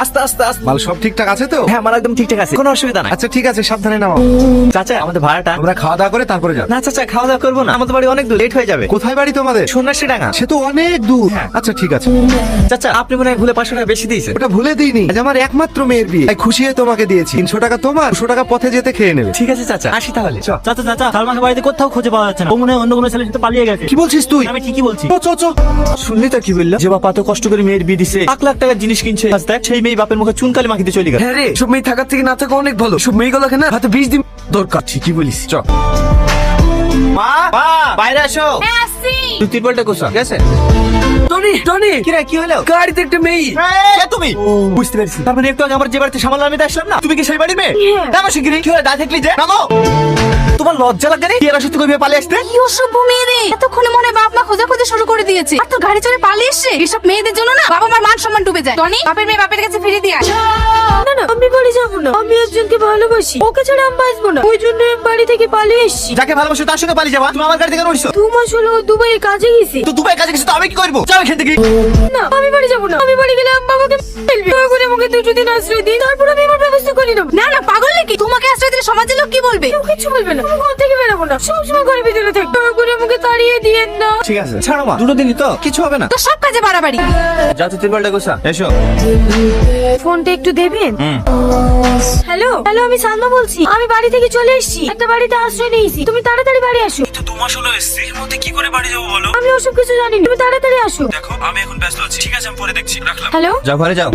আস্তে আস্তে আস্তে। মাল সব ঠিকঠাক আছে তো? হ্যাঁ মাল একদম ঠিকঠাক আছে, কোনো অসুবিধা নাই। আচ্ছা ঠিক আছে, সাবধানে নাও। চাচা আমাদের ভাড়াটা। তোমরা খাওয়া দাওয়া করে তারপরে যাও। না চাচা খাওয়া দাওয়া করবো না, আমাদের বাড়ি অনেক দূর, লেট হয়ে যাবে। কোথায় বাড়ি তোমাদের? সন্ন্যাসী ডাঙ্গা। সে তো অনেক দূর। আচ্ছা ঠিক আছে। চাচা আপনি মনে হয় ভুলে 500 টাকা বেশি দিয়েছেন। ওটা ভুলে দিইনি, আজ আমার একমাত্র মেয়ের বিয়ে, তাই খুশি হয়ে তোমাকে দিয়েছি। 300 টাকা তোমার, 200 টাকা পথে যেতে খেয়ে নেবে। ঠিক আছে চাচা, আসি তাহলে। চাচা চাচা সালমাকে বাড়িতে কোথাও খুঁজে পাওয়া যাচ্ছে না, ও মনে হয় অন্য কোনো ছেলের সাথে পালিয়ে গেছে। কি বলছিস তুই? আমি ঠিকই বলছি। চ চ চ। শুনলি তো কি বললো, যে বাপ এত কষ্ট করে মেয়ের বিয়ে দিছে, 1 লাখ টাকার জিনিস কিনছে, আজ দেখ সেই মেয়ে বাপের মুখে চুনকালি মাখিতে চলে গেল। হ্যাঁ রে, সব মেয়ে থাকার থেকে না থাকা অনেক ভালো। সব মেয়েগুলোকে না হাতে 20 দিন দরকার। ঠিকই বলিস। চ। মা মা বাইরে আসো। হ্যাঁ আসছি। তুই তিরপলটা কোসা গেছে। টনি টনি, কি রে কি হলো? গাড়িতে একটা মেয়ে। কে তুমি? বুঝতে পেরেছি, তার মানে একটু আগে আমার যে বাড়িতে সামাল আমি আসলাম না, তুমি কি সেই বাড়ির মেয়ে? নামো শিগগিরই। কি হলো দাঁড়িয়ে থাকলি যে? নামো। তোমার লজ্জা লাগে না? এরা সত্যি করে পালিয়ে আসতে? কি অসভ্য মেয়ে রে, এতক্ষণে মনে হয় বাপ মা খোঁজাখুঁজি শুরু করে দিয়েছে। আর তোর গাড়ি চড়ে পালিয়ে এসছে। এসব মেয়েদের জন্য না বাবা মার মান সম্মান ডুবে যায়। টনি বাপের মেয়ে বাপের কাছে ফিরিয়ে দিয়ে আস। না না, আমি বাড়ি যাবো না। আমি একজনকে ভালোবাসি, ওকে ছাড়া আমি বাঁচবো না। ওই জন্য আমি বাড়ি থেকে পালিয়ে এসেছি। যাকে ভালোবাসো তার সঙ্গে পালিয়ে যাবা? তুমি আমার গাড়ি থেকে কেন উঠছো? 2 মাস হলো দুবাইয়ে কাজে গেছি। তো দুবাই কাজে গেছো, তো আমি কি করবো? যাও এখান থেকে। না আমি বাড়ি যাবো না। আমি বাড়ি গেলে আমি বাবাকে ফেলবে। দয়া করে আমাকে 2 দিন আশ্রয় দিন, তারপর আমি আমার ব্যবস্থা করে নেবো। না না পাগল নাকি? তোমাকে আশ্রয় দিলে সমাজের লোক কি বলবে? কেউ কিছু বলবে না। আমি ঘর থেকে বেরোবো না, সবসময় ঘরের ভিতরে থাকবো। দয়া করে আমাকে তাড়িয়ে দিয়েন না। ঠিক আছে ছাড়ো মা, 2 দিনই তো, কিছু হবে না। তো সব কাজে বাড়াবাড়ি। যাও তুই তিরপলটা কোসা। এসো। ফোনটা একটু দেবেন? হ্যালো হ্যালো, আমি সালমা বলছি। আমি বাড়ি থেকে চলে এসেছি, একটা বাড়িতে আশ্রয় নিয়েছি। তুমি তাড়াতাড়ি বাড়ি আসো। তো 2 মাস হলো এসছি, এর মধ্যে কি করে বাড়ি যাবো বলো? আমি ওসব কিছু জানি না, তুমি তাড়াতাড়ি আসো। দেখো আমি এখন ব্যস্ত আছি, ঠিক আছে আমি পরে দেখছি, রাখলাম। হ্যালো যাও ঘরে যাও।